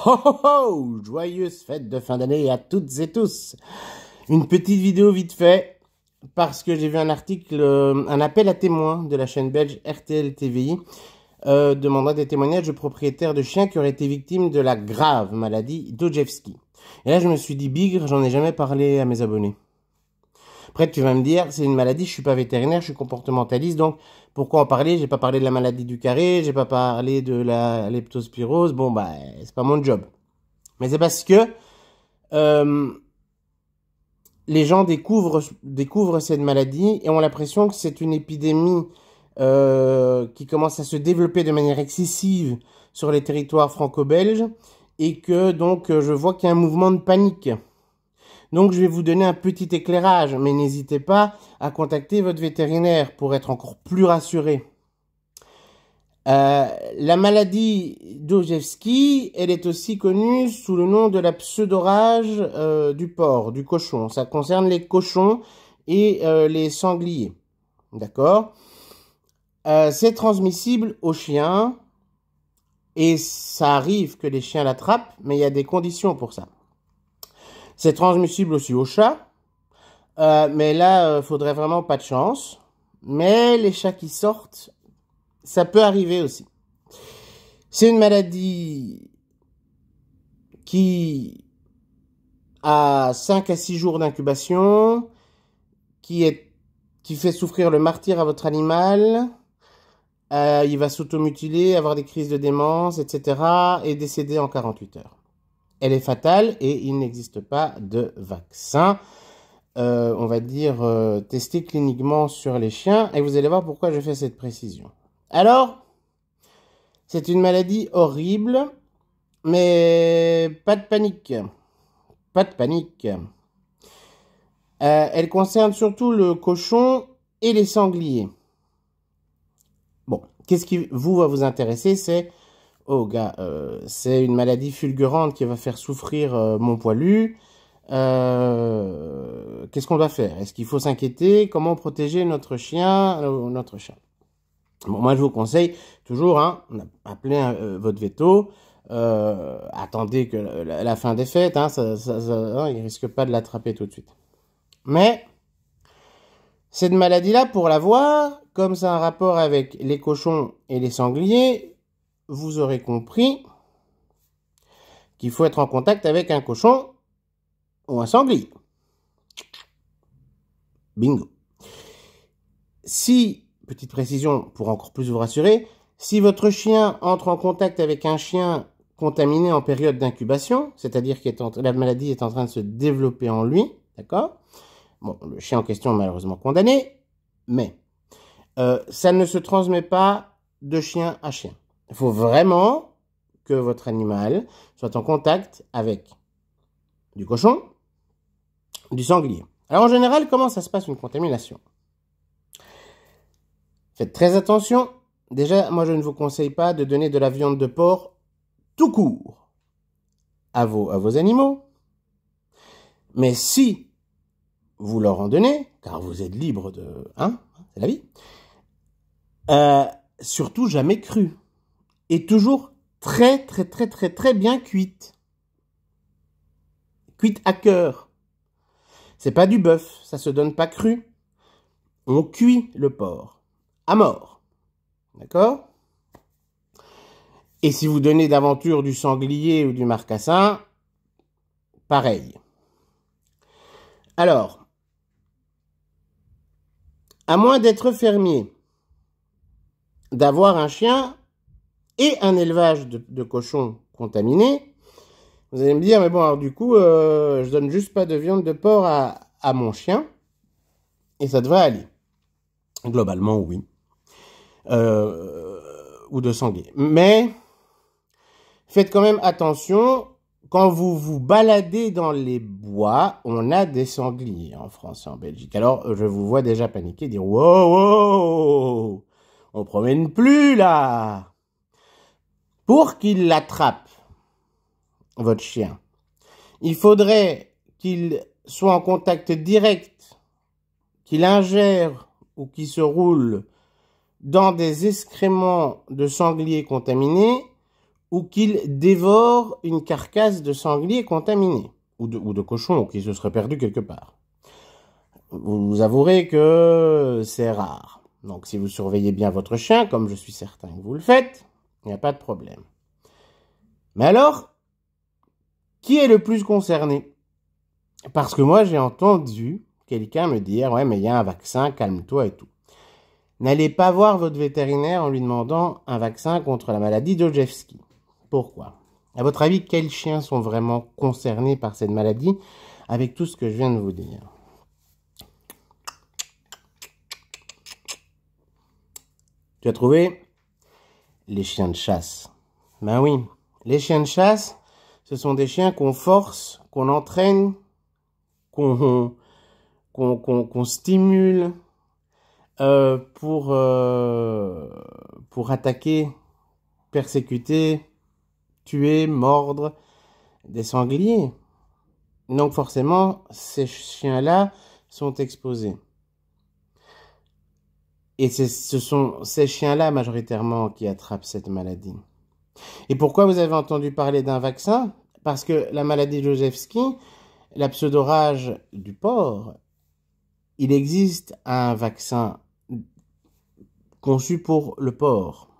Ho ho ho! Joyeuse fête de fin d'année à toutes et tous. Une petite vidéo vite fait, parce que j'ai vu un article, un appel à témoins de la chaîne belge RTL TVI, demandant des témoignages de propriétaires de chiens qui auraient été victimes de la grave maladie d'Ojewski. Et là, je me suis dit, bigre, j'en ai jamais parlé à mes abonnés. Après, tu vas me dire, c'est une maladie, je suis pas vétérinaire, je suis comportementaliste, donc pourquoi en parler? J'ai pas parlé de la maladie du carré, j'ai pas parlé de la leptospirose, bon bah, c'est pas mon job. Mais c'est parce que les gens découvrent cette maladie et ont l'impression que c'est une épidémie qui commence à se développer de manière excessive sur les territoires franco-belges et que donc je vois qu'il y a un mouvement de panique. Donc je vais vous donner un petit éclairage, mais n'hésitez pas à contacter votre vétérinaire pour être encore plus rassuré. La maladie d'Ojewski, elle est aussi connue sous le nom de la pseudorage du porc, du cochon. Ça concerne les cochons et les sangliers. D'accord? C'est transmissible aux chiens et ça arrive que les chiens l'attrapent, mais il y a des conditions pour ça. C'est transmissible aussi aux chats, mais là, faudrait vraiment pas de chance. Mais les chats qui sortent, ça peut arriver aussi. C'est une maladie qui a 5 à 6 jours d'incubation, qui fait souffrir le martyre à votre animal. Il va s'automutiler, avoir des crises de démence, etc. et décéder en 48 heures. Elle est fatale et il n'existe pas de vaccin, on va dire, testé cliniquement sur les chiens. Et vous allez voir pourquoi je fais cette précision. Alors, c'est une maladie horrible, mais pas de panique. Pas de panique. Elle concerne surtout le cochon et les sangliers. Bon, qu'est-ce qui va vous intéresser? C'est... Oh gars, c'est une maladie fulgurante qui va faire souffrir mon poilu. Qu'est-ce qu'on doit faire? Est-ce qu'il faut s'inquiéter? Comment protéger notre chien, notre chat? Bon, moi je vous conseille toujours, hein, appelez votre veto. Attendez que la fin des fêtes, hein, il risque pas de l'attraper tout de suite. Mais cette maladie-là, pour la voir, comme ça a un rapport avec les cochons et les sangliers, vous aurez compris qu'il faut être en contact avec un cochon ou un sanglier. Bingo. Si, petite précision pour encore plus vous rassurer, si votre chien entre en contact avec un chien contaminé en période d'incubation, c'est-à-dire que la maladie est en train de se développer en lui, d'accord? Bon, le chien en question est malheureusement condamné, mais ça ne se transmet pas de chien à chien. Il faut vraiment que votre animal soit en contact avec du cochon, du sanglier. Alors en général, comment ça se passe une contamination? Faites très attention. Déjà, moi je ne vous conseille pas de donner de la viande de porc tout court à vos animaux. Mais si vous leur en donnez, car vous êtes libre de... Hein, c'est la vie. Surtout jamais cru. Et toujours très bien cuite. Cuite à cœur. C'est pas du bœuf, ça se donne pas cru. On cuit le porc à mort. D'accord? Et si vous donnez d'aventure du sanglier ou du marcassin, pareil. Alors, à moins d'être fermier, d'avoir un chien et un élevage de cochons contaminés, vous allez me dire, mais bon, alors du coup, je donne juste pas de viande de porc à mon chien, et ça devrait aller. Globalement, oui. Ou de sanglier. Mais, faites quand même attention, quand vous vous baladez dans les bois, on a des sangliers en France et en Belgique. Alors, je vous vois déjà paniquer, dire, wow, wow, on promène plus, là! Pour qu'il l'attrape, votre chien, il faudrait qu'il soit en contact direct, qu'il ingère ou qu'il se roule dans des excréments de sangliers contaminés ou qu'il dévore une carcasse de sanglier contaminé, ou de cochon qui se serait perdu quelque part. Vous avouerez que c'est rare. Donc si vous surveillez bien votre chien, comme je suis certain que vous le faites, il n'y a pas de problème. Mais alors, qui est le plus concerné? Parce que moi, j'ai entendu quelqu'un me dire « Ouais, mais il y a un vaccin, calme-toi et tout ». N'allez pas voir votre vétérinaire en lui demandant un vaccin contre la maladie d'Ojewski. Pourquoi? À votre avis, quels chiens sont vraiment concernés par cette maladie avec tout ce que je viens de vous dire? Tu as trouvé? Les chiens de chasse. Ben oui, les chiens de chasse, ce sont des chiens qu'on force, qu'on entraîne, qu'on stimule pour attaquer, persécuter, tuer, mordre des sangliers. Donc forcément, ces chiens-là sont exposés. Et ce sont ces chiens-là majoritairement qui attrapent cette maladie. Et pourquoi vous avez entendu parler d'un vaccin? Parce que la maladie d'Ojewski, la pseudorage du porc, il existe un vaccin conçu pour le porc.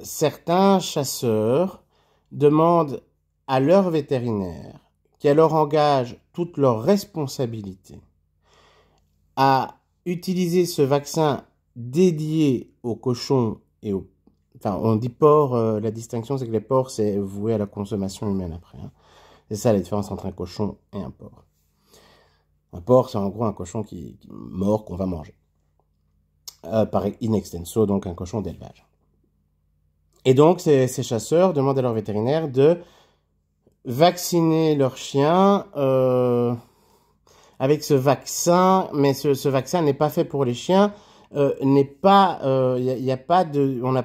Certains chasseurs demandent à leur vétérinaire, qui alors engage toute leur responsabilité, à utiliser ce vaccin dédié aux cochons et aux... Enfin, on dit porc, la distinction, c'est que les porcs, c'est voué à la consommation humaine après. Hein. C'est ça la différence entre un cochon et un porc. Un porc, c'est en gros un cochon qui mort qu'on va manger. Par in extenso, donc un cochon d'élevage. Et donc, ces chasseurs demandent à leur vétérinaire de vacciner leurs chiens avec ce vaccin, mais ce vaccin n'est pas fait pour les chiens, n'est pas, y a pas de, on n'a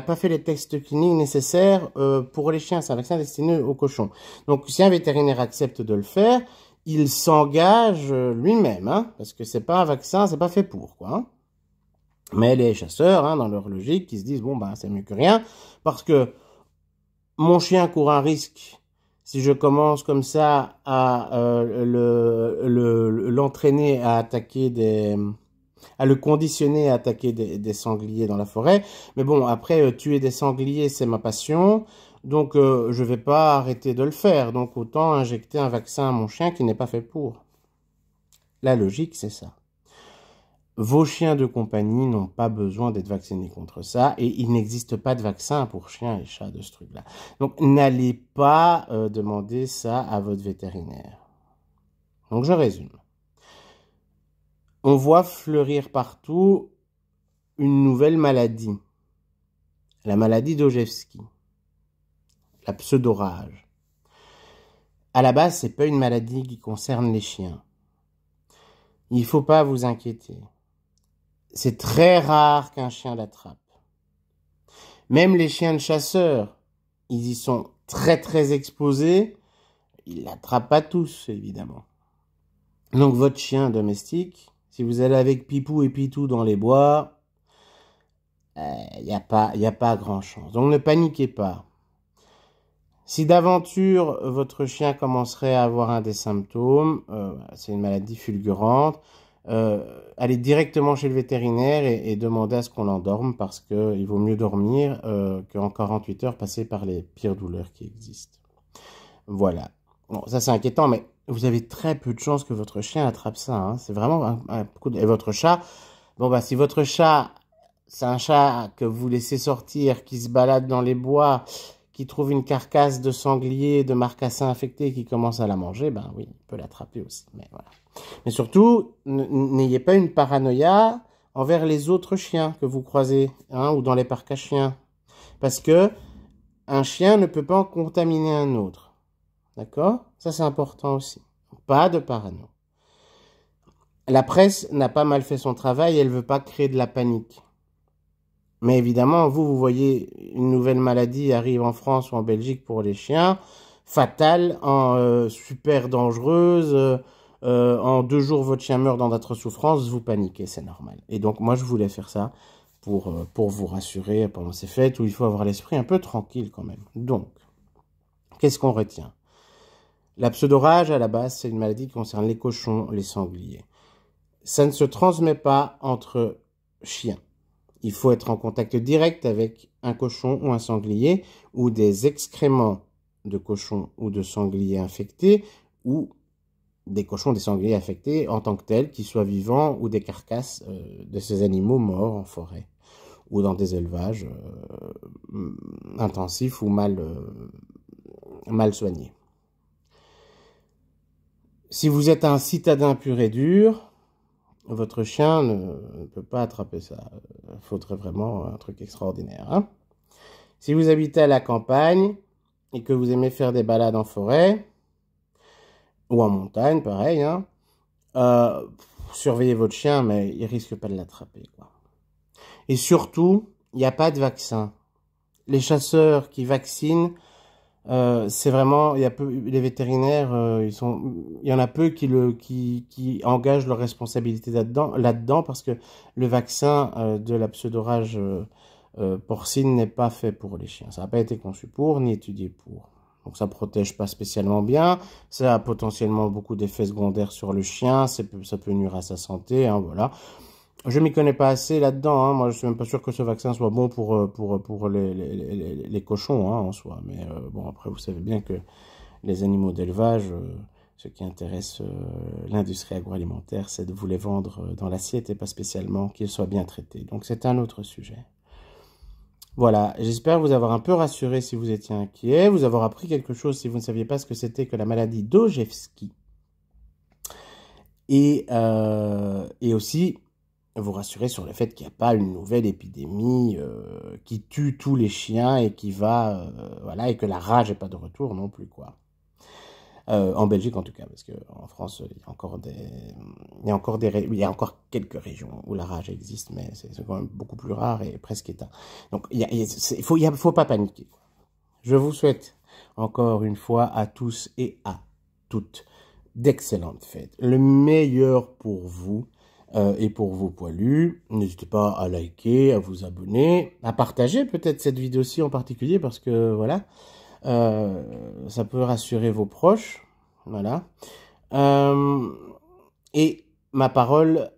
pas fait les tests cliniques nécessaires pour les chiens. C'est un vaccin destiné aux cochons. Donc, si un vétérinaire accepte de le faire, il s'engage lui-même, hein, parce que c'est pas un vaccin, c'est pas fait pour, quoi. Hein. Mais les chasseurs, hein, dans leur logique, ils se disent bon ben c'est mieux que rien, parce que mon chien court un risque si je commence comme ça à l'entraîner à attaquer à le conditionner à attaquer des sangliers dans la forêt. Mais bon, après tuer des sangliers c'est ma passion, donc je vais pas arrêter de le faire. Donc autant injecter un vaccin à mon chien qui n'est pas fait pour. La logique c'est ça. Vos chiens de compagnie n'ont pas besoin d'être vaccinés contre ça et il n'existe pas de vaccin pour chiens et chats de ce truc-là. Donc, n'allez pas demander ça à votre vétérinaire. Donc, je résume. On voit fleurir partout une nouvelle maladie. La maladie d'Ojewski. La pseudorage. À la base, c'est pas une maladie qui concerne les chiens. Il ne faut pas vous inquiéter. C'est très rare qu'un chien l'attrape. Même les chiens de chasseurs, ils y sont très très exposés. Ils l'attrapent pas tous, évidemment. Donc votre chien domestique, si vous allez avec Pipou et Pitou dans les bois, y a pas grand chance. Donc ne paniquez pas. Si d'aventure votre chien commencerait à avoir un des symptômes, c'est une maladie fulgurante, allez directement chez le vétérinaire et demandez à ce qu'on l'endorme parce qu'il vaut mieux dormir qu'en 48 heures passer par les pires douleurs qui existent. Voilà. Bon, ça c'est inquiétant, mais vous avez très peu de chances que votre chien attrape ça. Hein. C'est vraiment un coup de... Et votre chat, bon bah si votre chat, c'est un chat que vous laissez sortir, qui se balade dans les bois, qui trouve une carcasse de sanglier, de marcassin infecté, qui commence à la manger, ben oui, il peut l'attraper aussi. Mais voilà. Mais surtout, n'ayez pas une paranoïa envers les autres chiens que vous croisez, hein, ou dans les parcs à chiens. Parce que un chien ne peut pas en contaminer un autre. D'accord? Ça, c'est important aussi. Pas de parano. La presse n'a pas mal fait son travail, elle ne veut pas créer de la panique. Mais évidemment, vous voyez une nouvelle maladie arrive en France ou en Belgique pour les chiens, fatale, super dangereuse, en 2 jours votre chien meurt dans d'autres souffrances, vous paniquez, c'est normal. Et donc moi je voulais faire ça pour vous rassurer pendant ces fêtes où il faut avoir l'esprit un peu tranquille quand même. Donc, qu'est-ce qu'on retient? La pseudorage, à la base, c'est une maladie qui concerne les cochons, les sangliers. Ça ne se transmet pas entre chiens. Il faut être en contact direct avec un cochon ou un sanglier ou des excréments de cochons ou de sangliers infectés ou des cochons, des sangliers infectés en tant que tels, qu'ils soient vivants ou des carcasses de ces animaux morts en forêt ou dans des élevages intensifs ou mal soignés. Si vous êtes un citadin pur et dur, votre chien ne peut pas attraper ça. Il faudrait vraiment un truc extraordinaire. Hein? Si vous habitez à la campagne et que vous aimez faire des balades en forêt ou en montagne, pareil, hein, surveillez votre chien, mais il risque pas de l'attraper. Et surtout, il n'y a pas de vaccin. Les chasseurs qui vaccinent, c'est vraiment, il y a peu, les vétérinaires, il y en a peu qui engagent leur responsabilité là-dedans parce que le vaccin de la pseudorage porcine n'est pas fait pour les chiens. Ça n'a pas été conçu pour, ni étudié pour. Donc ça protège pas spécialement bien, ça a potentiellement beaucoup d'effets secondaires sur le chien, ça peut nuire à sa santé, hein, voilà. Je m'y connais pas assez là-dedans, hein. Moi je suis même pas sûr que ce vaccin soit bon pour les cochons, hein, en soi. Mais bon, après vous savez bien que les animaux d'élevage, ce qui intéresse l'industrie agroalimentaire, c'est de vous les vendre dans l'assiette et pas spécialement qu'ils soient bien traités. Donc c'est un autre sujet. Voilà, j'espère vous avoir un peu rassuré si vous étiez inquiet, vous avoir appris quelque chose si vous ne saviez pas ce que c'était que la maladie d'Ojewski. Et aussi vous rassurer sur le fait qu'il n'y a pas une nouvelle épidémie qui tue tous les chiens et qui va, voilà, et que la rage n'est pas de retour non plus, quoi. En Belgique en tout cas, parce qu'en France, il y a encore quelques régions où la rage existe, mais c'est quand même beaucoup plus rare et presque éteint. Donc, il faut pas paniquer. Je vous souhaite encore une fois à tous et à toutes d'excellentes fêtes. Le meilleur pour vous et pour vos poilus. N'hésitez pas à liker, à vous abonner, à partager peut-être cette vidéo-ci en particulier parce que voilà. Ça peut rassurer vos proches, voilà. Et ma parole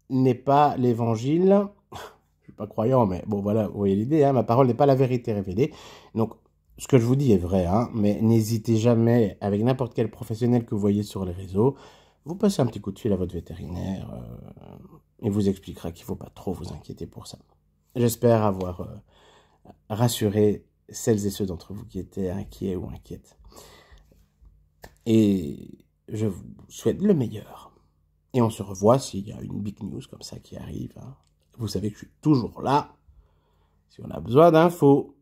n'est pas l'évangile. Je suis pas croyant, mais bon voilà, vous voyez l'idée. Hein, ma parole n'est pas la vérité révélée. Donc, ce que je vous dis est vrai, hein, mais n'hésitez jamais, avec n'importe quel professionnel que vous voyez sur les réseaux, vous passez un petit coup de fil à votre vétérinaire. Il vous expliquera qu'il ne faut pas trop vous inquiéter pour ça. J'espère avoir rassuré celles et ceux d'entre vous qui étaient inquiets ou inquiètes. Et je vous souhaite le meilleur. Et on se revoit s'il y a une big news comme ça qui arrive. Hein. Vous savez que je suis toujours là si on a besoin d'infos.